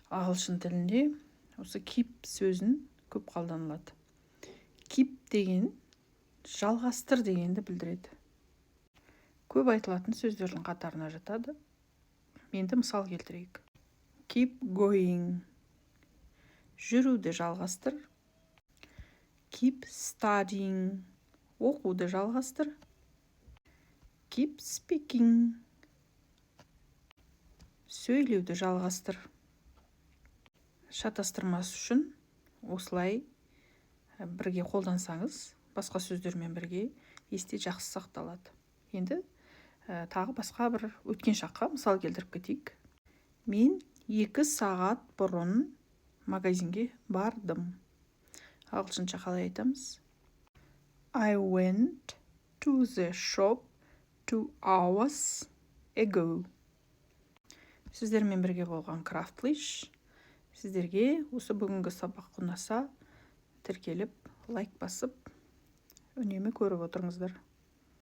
ағылшын тілінде осы keep сөзін көп қолданылады. Keep деген жалғастыр дегенді білдіреді. Көп айтылатын сөздердің қатарына жатады. Енді мысал келтірейік. Keep going. Жүруді жалғастыр. Keep studying. Оқуды жалғастыр. Keep speaking. Сөйлеуді жалғастыр. Шатастырмас үшін осылай бірге қолдансаңыз, басқа сөздермен бірге есте жақсы сақталады. Енді тағы басқа бір өткен шаққа мысал келтіріп кетейік. Мен 2 сағат бұрын магазинге бардым. Ағылшынша қалай айтамыз? I went to the shop 2 hours ago. Сіздермен бірге болған Craftlish. Сіздерге осы бүгінгі сабақ ұнаса, тіркеліп, лайк басып, үнемі көріп отырыңыздар.